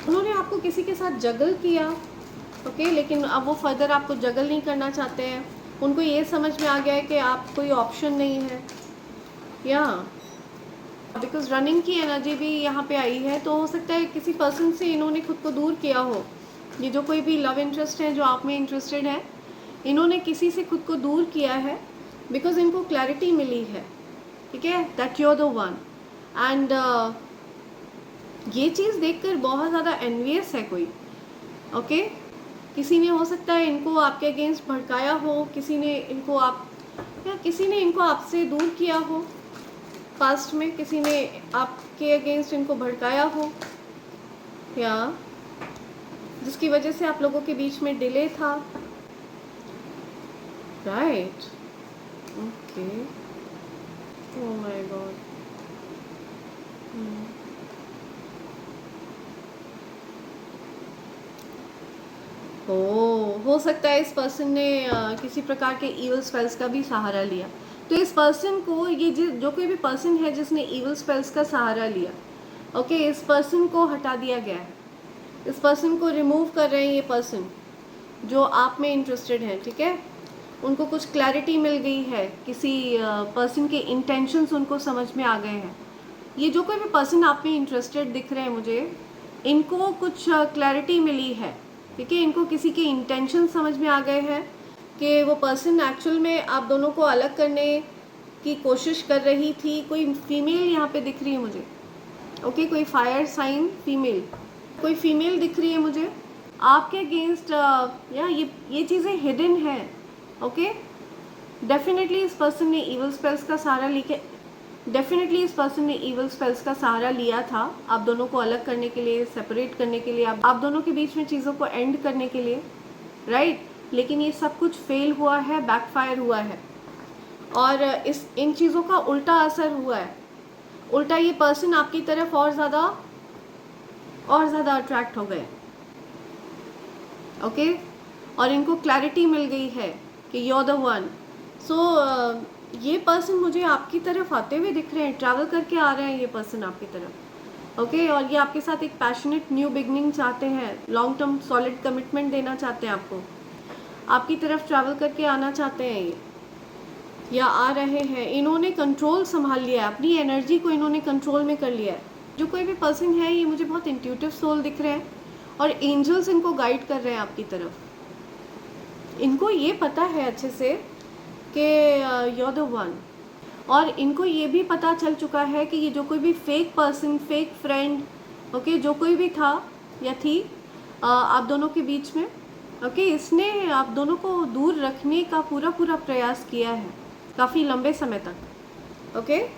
उन्होंने आपको किसी के साथ जगल किया, ओके, लेकिन अब वो फर्दर आपको जगल नहीं करना चाहते हैं। उनको ये समझ में आ गया है कि आप कोई ऑप्शन नहीं है, या बिकॉज रनिंग की एनर्जी भी यहाँ पे आई है, तो हो सकता है किसी पर्सन से इन्होंने खुद को दूर किया हो। ये जो कोई भी लव इंटरेस्ट है जो आप में इंटरेस्टेड है, इन्होंने किसी से खुद को दूर किया है, बिकॉज इनको क्लैरिटी मिली है, ठीक है, that you are the one. And ये चीज़ देखकर बहुत ज़्यादा एनवियस है कोई। ओके, किसी ने हो सकता है इनको आपके अगेंस्ट भड़काया हो, किसी ने इनको आपसे दूर किया हो, पास्ट में किसी ने आपके अगेंस्ट इनको भड़काया हो, या जिसकी वजह से आप लोगों के बीच में डिले था, right. Okay, oh my God, हो सकता है इस पर्सन ने किसी प्रकार के ईवल स्पेल्स का भी सहारा लिया। तो इस पर्सन को, ये जो कोई भी पर्सन है जिसने ईवल स्पेल्स का सहारा लिया, ओके, इस पर्सन को हटा दिया गया है, इस पर्सन को रिमूव कर रहे हैं ये पर्सन जो आप में इंटरेस्टेड है, ठीक है। उनको कुछ क्लैरिटी मिल गई है, किसी पर्सन के इंटेंशंस उनको समझ में आ गए हैं। ये जो कोई भी पर्सन आप में इंटरेस्टेड दिख रहे हैं मुझे, इनको कुछ क्लैरिटी मिली है, ठीक है, इनको किसी के इंटेंशन समझ में आ गए हैं कि वो पर्सन एक्चुअल में आप दोनों को अलग करने की कोशिश कर रही थी। कोई फीमेल यहाँ पे दिख रही है मुझे, ओके, कोई फायर साइन फीमेल, कोई फीमेल दिख रही है मुझे आपके अगेंस्ट, या ये चीज़ें हिडन है। ओके, डेफिनेटली इस पर्सन ने ईवल स्पेल्स का सहारा लिया था आप दोनों को अलग करने के लिए, सेपरेट करने के लिए, आप दोनों के बीच में चीज़ों को एंड करने के लिए, राइट। लेकिन ये सब कुछ फेल हुआ है, बैकफायर हुआ है, और इन चीज़ों का उल्टा असर हुआ है। उल्टा ये पर्सन आपकी तरफ और ज़्यादा अट्रैक्ट हो गए। ओके, और इनको क्लैरिटी मिल गई है कि यू आर द वन। सो ये पर्सन मुझे आपकी तरफ आते हुए दिख रहे हैं, ट्रैवल करके आ रहे हैं ये पर्सन आपकी तरफ। ओके, और ये आपके साथ एक पैशनेट न्यू बिगनिंग चाहते हैं, लॉन्ग टर्म सॉलिड कमिटमेंट देना चाहते हैं आपको, आपकी तरफ ट्रैवल करके आना चाहते हैं ये, या आ रहे हैं। इन्होंने कंट्रोल संभाल लिया है, अपनी एनर्जी को इन्होंने कंट्रोल में कर लिया है। जो कोई भी पर्सन है ये मुझे बहुत इंट्यूटिव सोल दिख रहे हैं, और एंजल्स इनको गाइड कर रहे हैं आपकी तरफ। इनको ये पता है अच्छे से कि यू आर द वन, और इनको ये भी पता चल चुका है कि ये जो कोई भी fake person, fake friend, okay, जो कोई भी था या थी आप दोनों के बीच में, ओके, इसने आप दोनों को दूर रखने का पूरा प्रयास किया है काफ़ी लंबे समय तक। Okay,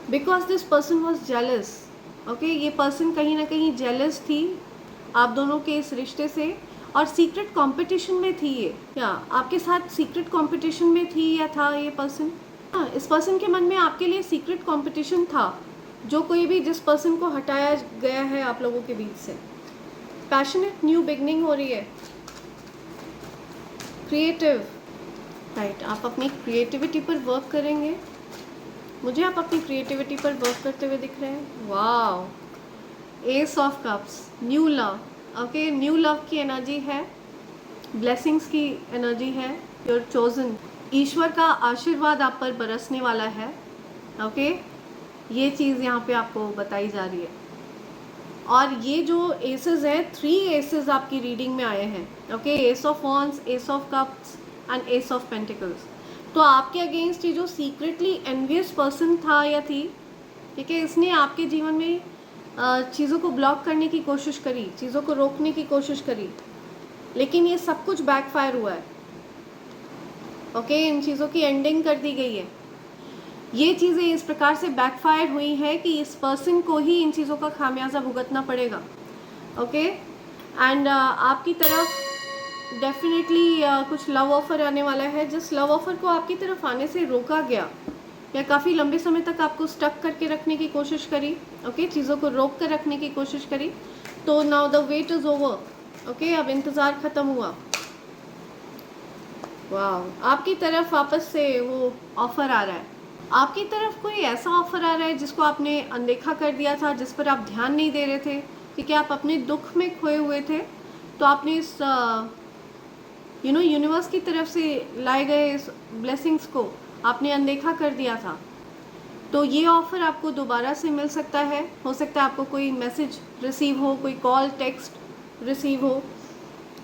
because this person was jealous. Okay, ये पर्सन कहीं ना कहीं जेलस थी आप दोनों के इस रिश्ते से, और सीक्रेट कंपटीशन में थी ये, या आपके साथ सीक्रेट कंपटीशन में थी या था ये पर्सन। हाँ, इस पर्सन के मन में आपके लिए सीक्रेट कंपटीशन था, जो कोई भी जिस पर्सन को हटाया गया है आप लोगों के बीच से। पैशनेट न्यू बिगनिंग हो रही है, क्रिएटिव, राइट। आप अपनी क्रिएटिविटी पर वर्क करेंगे, मुझे आप अपनी क्रिएटिविटी पर वर्क करते हुए दिख रहे हैं। Wow, S of cups, new love. Okay, new love की एनर्जी है, ब्लेसिंग्स की एनर्जी है, योर चोजन। ईश्वर का आशीर्वाद आप पर बरसने वाला है। ओके, ये चीज़ यहाँ पे आपको बताई जा रही है। और ये जो एसेस हैं, 3 एसेस आपकी रीडिंग में आए हैं। Okay, S of wands, S of cups and S of pentacles. तो आपके अगेंस्ट ये जो सीक्रेटली एनवियस पर्सन था या थी, ठीक है, इसने आपके जीवन में चीज़ों को ब्लॉक करने की कोशिश करी, चीज़ों को रोकने की कोशिश करी, लेकिन ये सब कुछ बैकफायर हुआ है। ओके, इन चीज़ों की एंडिंग कर दी गई है। ये चीज़ें इस प्रकार से बैकफायर हुई है कि इस पर्सन को ही इन चीज़ों का खामियाजा भुगतना पड़ेगा। ओके, एंड आपकी तरफ डेफिनेटली कुछ लव ऑफ़र आने वाला है। जिस लव ऑफ़र को आपकी तरफ आने से रोका गया, या काफ़ी लंबे समय तक आपको स्टक करके रखने की कोशिश करी, ओके, चीज़ों को रोक कर रखने की कोशिश करी, तो now the wait is over. Okay, अब इंतज़ार ख़त्म हुआ। वाह, आपकी तरफ वापस से वो ऑफ़र आ रहा है। आपकी तरफ कोई ऐसा ऑफ़र आ रहा है जिसको आपने अनदेखा कर दिया था, जिस पर आप ध्यान नहीं दे रहे थे, ठीक है, आप अपने दुख में खोए हुए थे, तो आपने इस यूनिवर्स की तरफ से लाए गए इस ब्लेसिंग्स को आपने अनदेखा कर दिया था। तो ये ऑफ़र आपको दोबारा से मिल सकता है। हो सकता है आपको कोई मैसेज रिसीव हो, कोई कॉल टेक्स्ट रिसीव हो।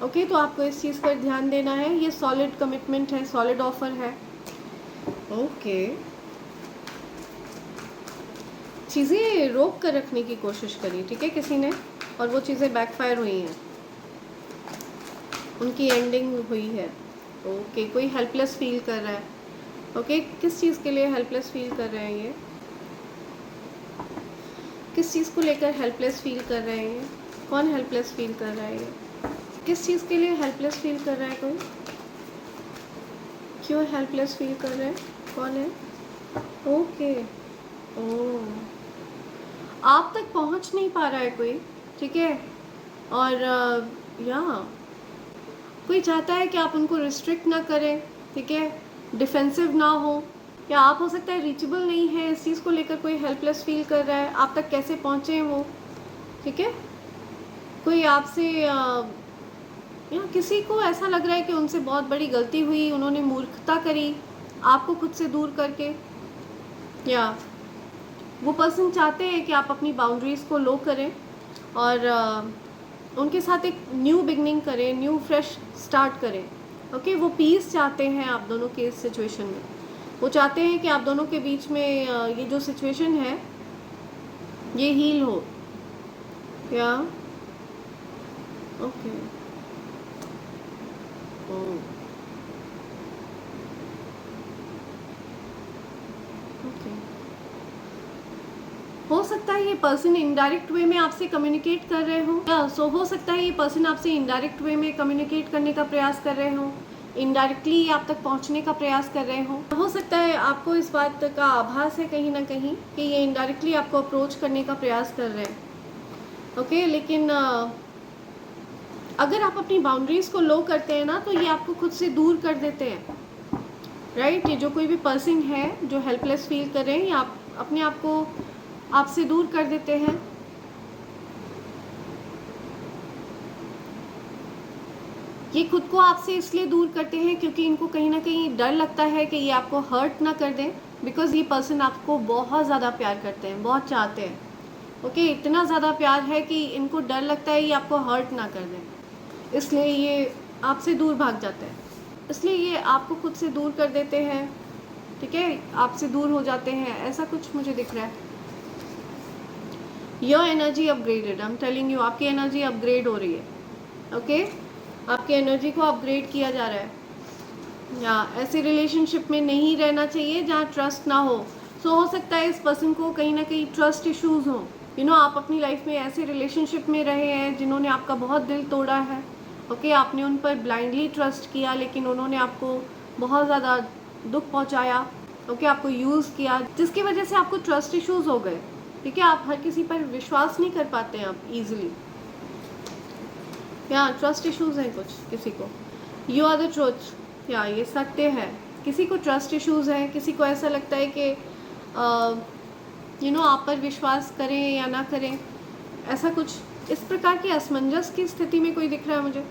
ओके, तो आपको इस चीज़ पर ध्यान देना है। ये सॉलिड कमिटमेंट है, सॉलिड ऑफ़र है। ओके, चीज़ें रोक कर रखने की कोशिश करी, ठीक है, किसी ने, और वो चीज़ें बैकफायर हुई हैं, उनकी एंडिंग हुई है। ओके, कोई हेल्पलेस फील कर रहा है। ओके, किस चीज़ के लिए हेल्पलेस फील कर रहे हैं ये, किस चीज़ को लेकर हेल्पलेस फील कर रहे हैं ये, कौन हेल्पलेस फील कर रहा है ये, किस चीज़ के लिए हेल्पलेस फील कर रहा है कोई, क्यों हेल्पलेस फील कर रहे हैं, कौन है। ओके, ओह, आप तक पहुंच नहीं पा रहा है कोई, ठीक है, और या कोई चाहता है कि आप उनको रिस्ट्रिक्ट ना करें, ठीक है, डिफेंसिव ना हो, या आप हो सकता है रीचेबल नहीं है, इस चीज़ को लेकर कोई हेल्पलेस फील कर रहा है, आप तक कैसे पहुँचे हैं वो, ठीक है, कोई आपसे या किसी को ऐसा लग रहा है कि उनसे बहुत बड़ी गलती हुई, उन्होंने मूर्खता करी आपको खुद से दूर करके, या वो पर्सन चाहते हैं कि आप अपनी बाउंड्रीज़ को लो करें और उनके साथ एक न्यू बिगनिंग करें, न्यू फ्रेश स्टार्ट करें। ओके, वो पीस चाहते हैं आप दोनों के इस सिचुएशन में। वो चाहते हैं कि आप दोनों के बीच में ये जो सिचुएशन है ये हील हो, या ओके, ओके, हो सकता है ये पर्सन इनडायरेक्ट वे में आपसे कम्युनिकेट कर रहे हो, या सो हो सकता है ये पर्सन आपसे इनडायरेक्ट वे में कम्युनिकेट करने का प्रयास कर रहे हो, इनडायरेक्टली आप तक पहुंचने का प्रयास कर रहे हो सकता है आपको इस बात का आभास है कहीं ना कहीं कि ये इनडायरेक्टली आपको अप्रोच करने का प्रयास कर रहे हैं, ओके। लेकिन अगर आप अपनी बाउंड्रीज़ को लो करते हैं ना, तो ये आपको खुद से दूर कर देते हैं, राइट। ये जो कोई भी पर्सन है जो हेल्पलेस फील कर रहे हैं, या आप अपने आप को आपसे दूर कर देते हैं। ये खुद को आपसे इसलिए दूर करते हैं क्योंकि इनको कहीं ना कहीं डर लगता है कि ये आपको हर्ट ना कर दें, बिकॉज ये पर्सन आपको बहुत ज़्यादा प्यार करते हैं, बहुत चाहते हैं, ओके। इतना ज़्यादा प्यार है कि इनको डर लगता है ये आपको हर्ट ना कर दें, इसलिए ये आपसे दूर भाग जाते हैं, इसलिए ये आपको खुद से दूर कर देते हैं, ठीक है, आपसे दूर हो जाते हैं, ऐसा कुछ मुझे दिख रहा है। Your energy upgraded, I am telling you, आपकी एनर्जी अपग्रेड हो रही है, ओके। आपकी एनर्जी को अपग्रेड किया जा रहा है। या ऐसे रिलेशनशिप में नहीं रहना चाहिए जहाँ ट्रस्ट ना हो। सो हो सकता है इस पर्सन को कहीं ना कहीं ट्रस्ट इश्यूज़ हों, यू नो। आप अपनी लाइफ में ऐसे रिलेशनशिप में रहे हैं जिन्होंने आपका बहुत दिल तोड़ा है, ओके। आपने उन पर ब्लाइंडली ट्रस्ट किया, लेकिन उन्होंने आपको बहुत ज़्यादा दुख पहुंचाया, ओके। आपको यूज़ किया, जिसकी वजह से आपको ट्रस्ट इश्यूज़ हो गए, ठीक है। आप हर किसी पर विश्वास नहीं कर पाते हैं आप ईजिली, या ट्रस्ट इश्यूज़ हैं कुछ किसी को। यू आर द ट्रुथ, या ये सत्य है। किसी को ट्रस्ट इश्यूज़ हैं, किसी को ऐसा लगता है कि यू नो आप पर विश्वास करें या ना करें, ऐसा कुछ इस प्रकार की असमंजस की स्थिति में कोई दिख रहा है मुझे।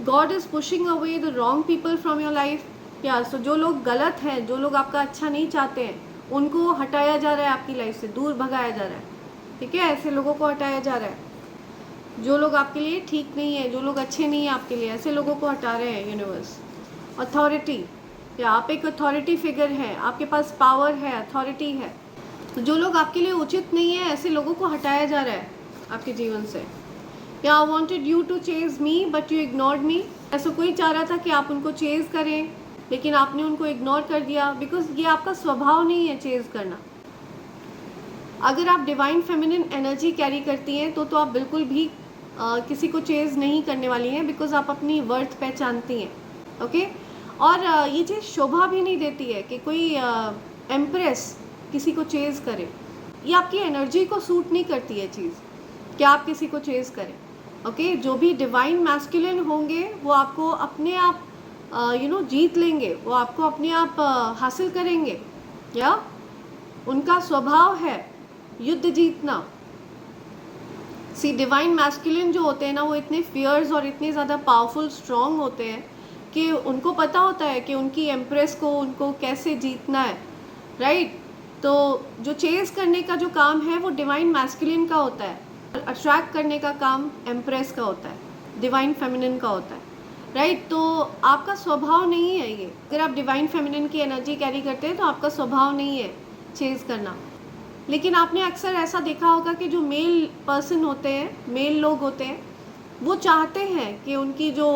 God is pushing away the wrong people from your life, या सो जो लोग गलत हैं, जो लोग आपका अच्छा नहीं चाहते हैं, उनको हटाया जा रहा है आपकी लाइफ से, दूर भगाया जा रहा है, ठीक है। ऐसे लोगों को हटाया जा रहा है जो लोग आपके लिए ठीक नहीं है, जो लोग अच्छे नहीं हैं आपके लिए, ऐसे लोगों को हटा रहे हैं यूनिवर्स। अथॉरिटी, या आप एक अथॉरिटी फिगर है, आपके पास पावर है, अथॉरिटी है, तो जो लोग आपके लिए उचित नहीं है, ऐसे लोगों को हटाया जा रहा है आपके जीवन से। या I wanted you to chase me but you ignored me, ऐसा कोई चाह रहा था कि आप उनको चेज करें, लेकिन आपने उनको इग्नोर कर दिया, बिकॉज ये आपका स्वभाव नहीं है चेज करना। अगर आप डिवाइन फेमिनिन एनर्जी कैरी करती हैं तो आप बिल्कुल भी किसी को चेज़ नहीं करने वाली हैं, बिकॉज आप अपनी वर्थ पहचानती हैं, ओके। और ये चीज़ शोभा भी नहीं देती है कि कोई एम्प्रेस किसी को चेज़ करे। ये आपकी एनर्जी को सूट नहीं करती है चीज़ कि आप किसी को चेज़ करें, ओके। जो भी डिवाइन मैस्कुलिन होंगे वो आपको अपने आप यू नो जीत लेंगे, वो आपको अपने आप हासिल करेंगे, या उनका स्वभाव है युद्ध जीतना। सी डिवाइन मैस्कुलिन जो होते हैं ना, वो इतने फियर्स और इतने ज़्यादा पावरफुल स्ट्रॉन्ग होते हैं कि उनको पता होता है कि उनकी एम्प्रेस को उनको कैसे जीतना है, राइट। तो जो चेज़ करने का जो काम है वो डिवाइन मैस्कुलिन का होता है, अट्रैक्ट करने का काम एम्प्रेस का होता है, डिवाइन फेमिनिन का होता है, राइट। तो आपका स्वभाव नहीं है ये। अगर आप डिवाइन फेमिनिन की एनर्जी कैरी करते हैं तो आपका स्वभाव नहीं है चेज़ करना। लेकिन आपने अक्सर ऐसा देखा होगा कि जो मेल पर्सन होते हैं, मेल लोग होते हैं, वो चाहते हैं कि उनकी जो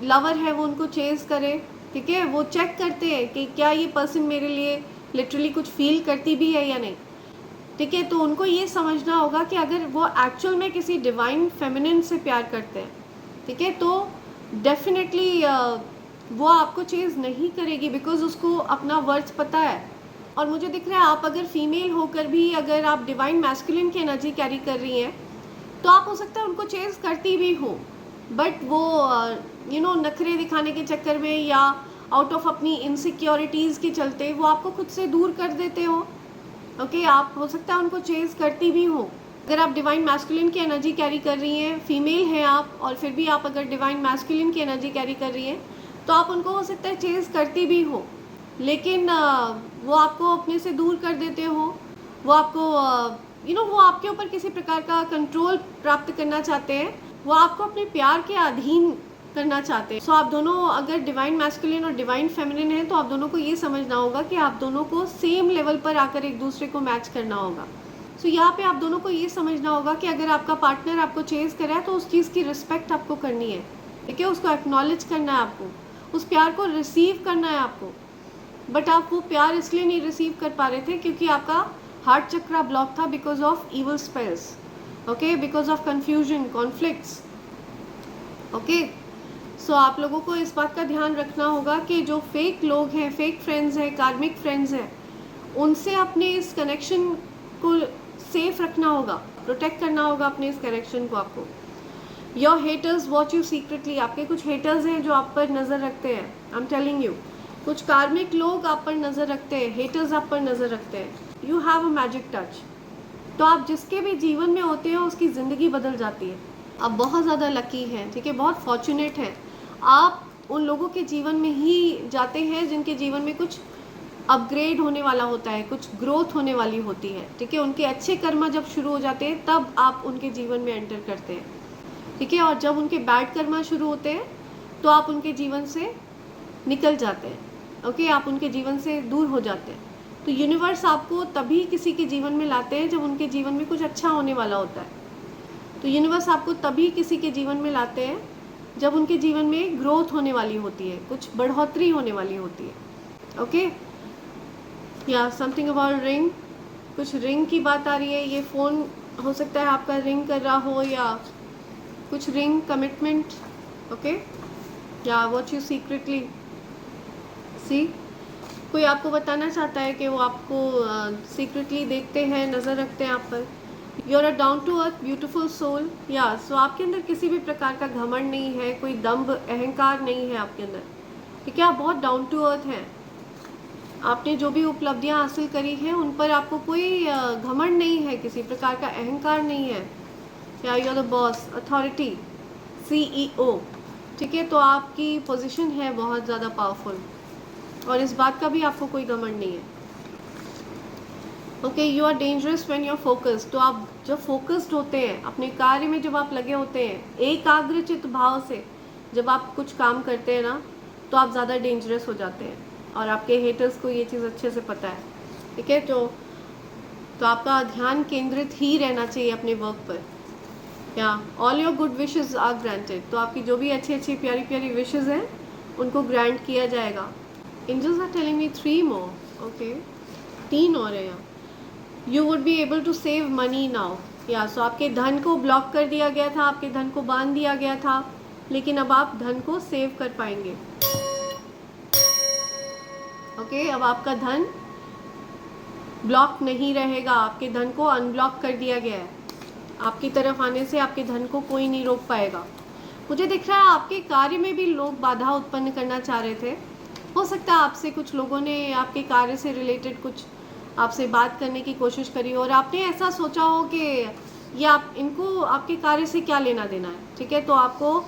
लवर है वो उनको चेज़ करे, ठीक है। वो चेक करते हैं कि क्या ये पर्सन मेरे लिए लिटरली कुछ फील करती भी है या नहीं, ठीक है। तो उनको ये समझना होगा कि अगर वो एक्चुअल में किसी डिवाइन फेमिनिन से प्यार करते हैं, ठीक है, तो डेफिनेटली वो आपको चेज़ नहीं करेगी, बिकॉज उसको अपना वर्थ पता है। और मुझे दिख रहा है आप अगर फीमेल होकर भी अगर आप डिवाइन मैस्कुलिन की एनर्जी कैरी कर रही हैं तो आप हो सकता है उनको चेज़ करती भी हो, बट वो यू नो नखरे दिखाने के चक्कर में या आउट ऑफ अपनी इनसिक्योरिटीज़ के चलते वो आपको खुद से दूर कर देते हो, ओके। आप हो सकता है उनको चेज़ करती भी हो। अगर आप डिवाइन मैस्कुलिन की एनर्जी कैरी कर रही हैं, फीमेल हैं आप, और फिर भी आप अगर डिवाइन मैस्कुलिन की एनर्जी कैरी कर रही हैं तो आप उनको हो सकता है चेज़ करती भी हो, लेकिन वो आपको अपने से दूर कर देते हो। वो आपको यू नो वो आपके ऊपर किसी प्रकार का कंट्रोल प्राप्त करना चाहते हैं, वो आपको अपने प्यार के अधीन करना चाहते हैं। सो आप दोनों अगर डिवाइन मैस्कुलिन और डिवाइन फेमिनिन हैं तो आप दोनों को ये समझना होगा कि आप दोनों को सेम लेवल पर आकर एक दूसरे को मैच करना होगा। सो यहाँ पे आप दोनों को ये समझना होगा कि अगर आपका पार्टनर आपको चेज़ कर रहा है तो उस चीज़ की रिस्पेक्ट आपको करनी है, ठीक है। उसको एक्नॉलेज करना है, आपको उस प्यार को रिसीव करना है आपको। बट आप वो प्यार इसलिए नहीं रिसीव कर पा रहे थे क्योंकि आपका हार्ट चक्रा ब्लॉक था because of evil spells, okay, because of confusion, conflicts, okay. So आप लोगों को इस बात का ध्यान रखना होगा कि जो फेक लोग हैं, फेक फ्रेंड्स हैं, कार्मिक फ्रेंड्स हैं, उनसे अपने इस कनेक्शन को सेफ रखना होगा, प्रोटेक्ट करना होगा अपने इस कनेक्शन को आपको। Your haters watch you secretly, आपके कुछ हेटर्स हैं जो आप पर नज़र रखते हैं। आई एम टेलिंग यू, कुछ कार्मिक लोग आप पर नज़र रखते हैं, हेटर्स आप पर नज़र रखते हैं। You have a magic touch, तो आप जिसके भी जीवन में होते हैं उसकी ज़िंदगी बदल जाती है। आप बहुत ज़्यादा लकी हैं, ठीक है, बहुत फॉर्चुनेट हैं। आप उन लोगों के जीवन में ही जाते हैं जिनके जीवन में कुछ अपग्रेड होने वाला होता है, कुछ ग्रोथ होने वाली होती है, ठीक है। उनके अच्छे कर्म जब शुरू हो जाते हैं तब आप उनके जीवन में एंटर करते हैं, ठीक है। और जब उनके बैड कर्म शुरू होते हैं तो आप उनके जीवन से निकल जाते हैं, ओके, आप उनके जीवन से दूर हो जाते हैं। तो यूनिवर्स आपको तभी किसी के जीवन में लाते हैं जब उनके जीवन में कुछ अच्छा होने वाला होता है। तो यूनिवर्स आपको तभी किसी के जीवन में लाते हैं जब उनके जीवन में ग्रोथ होने वाली होती है, कुछ बढ़ोतरी होने वाली होती है, ओके। या समथिंग अबाउट रिंग, कुछ रिंग की बात आ रही है। ये फ़ोन हो सकता है आपका रिंग कर रहा हो, या कुछ रिंग कमिटमेंट, ओके। या वॉच यू सीक्रेटली, सी कोई आपको बताना चाहता है कि वो आपको सीक्रेटली देखते हैं, नज़र रखते हैं आप पर। You are a down to earth beautiful soul, या सो आपके अंदर किसी भी प्रकार का घमंड नहीं है, कोई दम्भ अहंकार नहीं है आपके अंदर, ठीक है। आप बहुत डाउन टू अर्थ हैं। आपने जो भी उपलब्धियां हासिल करी हैं उन पर आपको कोई घमंड नहीं है, किसी प्रकार का अहंकार नहीं है। या you are the boss, authority, CEO, ठीक है। तो आपकी पोजीशन है बहुत ज़्यादा पावरफुल और इस बात का भी आपको कोई घमंड नहीं है, okay. You are dangerous when you are focused, तो आप जब फोकस्ड होते हैं अपने कार्य में, जब आप लगे होते हैं एकाग्रचित भाव से, जब आप कुछ काम करते हैं ना, तो आप ज़्यादा डेंजरस हो जाते हैं और आपके हेटर्स को ये चीज़ अच्छे से पता है, ठीक है। तो आपका ध्यान केंद्रित ही रहना चाहिए अपने वर्क पर। या all your good wishes are granted, तो आपकी जो भी अच्छी अच्छी प्यारी प्यारी विशेज़ हैं उनको ग्रांट किया जाएगा। Angels are telling me 3 more, okay, 3 और हैं यहाँ। You would be able to save money now, या सो आपके धन को ब्लॉक कर दिया गया था, आपके धन को बांध दिया गया था, लेकिन अब आप धन को सेव कर पाएंगे, ओके। अब आपका धन ब्लॉक नहीं रहेगा, आपके धन को अनब्लॉक कर दिया गया है। आपकी तरफ आने से आपके धन को कोई नहीं रोक पाएगा। मुझे दिख रहा है आपके कार्य में भी लोग बाधा उत्पन्न करना चाह रहे थे। हो सकता है आपसे कुछ लोगों ने आपके कार्य से रिलेटेड कुछ आपसे बात करने की कोशिश करी और आपने ऐसा सोचा हो कि ये आप इनको आपके कार्य से क्या लेना देना है, ठीक है। तो आपको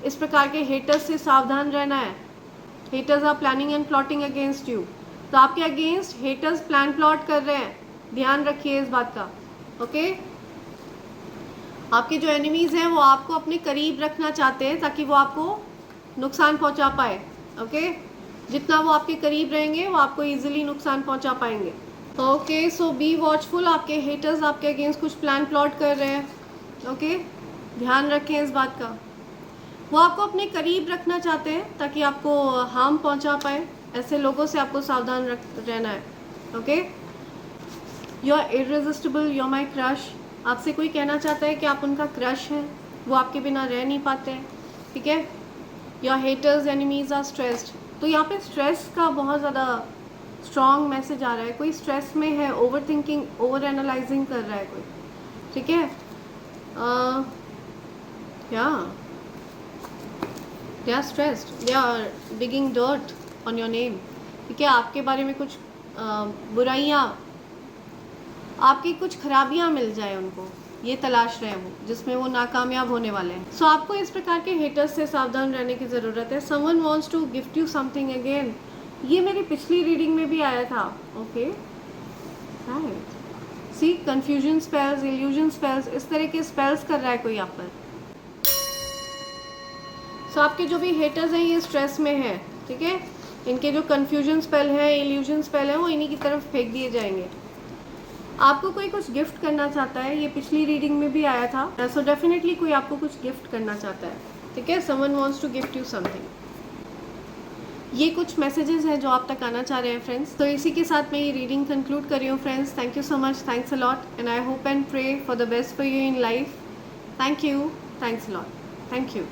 इस प्रकार के हेटर्स से सावधान रहना है। Haters are planning and plotting against you, तो आपके अगेंस्ट हेटर्स प्लान प्लॉट कर रहे हैं, ध्यान रखिए इस बात का, ओके। आपके जो एनिमीज़ हैं वो आपको अपने करीब रखना चाहते हैं ताकि वो आपको नुकसान पहुंचा पाए, ओके। जितना वो आपके करीब रहेंगे वो आपको इजीली नुकसान पहुंचा पाएंगे, ओके। सो बी वॉचफुल, आपके हेटर्स आपके अगेंस्ट कुछ प्लान प्लॉट कर रहे हैं, ओके। ध्यान रखें इस बात का। वो आपको अपने करीब रखना चाहते हैं ताकि आपको हार्म पहुंचा पाए। ऐसे लोगों से आपको सावधान रहना है, okay. You are irresistible, you are my crush, आपसे कोई कहना चाहता है कि आप उनका क्रश हैं, वो आपके बिना रह नहीं पाते हैं, ठीक है। Your haters enemies are stressed, तो यहाँ पे स्ट्रेस का बहुत ज़्यादा स्ट्रॉन्ग मैसेज आ रहा है। कोई स्ट्रेस में है, ओवर थिंकिंग, ओवर एनालाइजिंग कर रहा है कोई, ठीक है। या stressed, they are digging dirt on your name, ठीक है। आपके बारे में कुछ बुराइयाँ, आपकी कुछ खराबियाँ मिल जाए उनको, ये तलाश रहे हैं वो, जिसमें वो नाकामयाब होने वाले हैं। सो आपको इस प्रकार के हेटर्स से सावधान रहने की ज़रूरत है। Someone wants to gift you something again, ये मेरी पिछली रीडिंग में भी आया था, okay. Right, see confusion spells, illusion spells, इस तरह के स्पेल्स कर रहा है कोई आप पर। सो आपके जो भी हेटर्स हैं ये स्ट्रेस में है, ठीक है। इनके जो कंफ्यूजन स्पेल है, इल्यूजन स्पेल है, वो इन्हीं की तरफ फेंक दिए जाएंगे। आपको कोई कुछ गिफ्ट करना चाहता है, ये पिछली रीडिंग में भी आया था। सो डेफिनेटली कोई आपको कुछ गिफ्ट करना चाहता है, ठीक है। Someone wants to gift you something, ये कुछ मैसेजेस हैं जो आप तक आना चाह रहे हैं फ्रेंड्स। तो इसी के साथ मैं ये रीडिंग कंक्लूड कर रही हूँ friends. Thank you so much, thanks a lot, and I hope and pray for the best for you in life. Thank you, thanks a lot, thank you.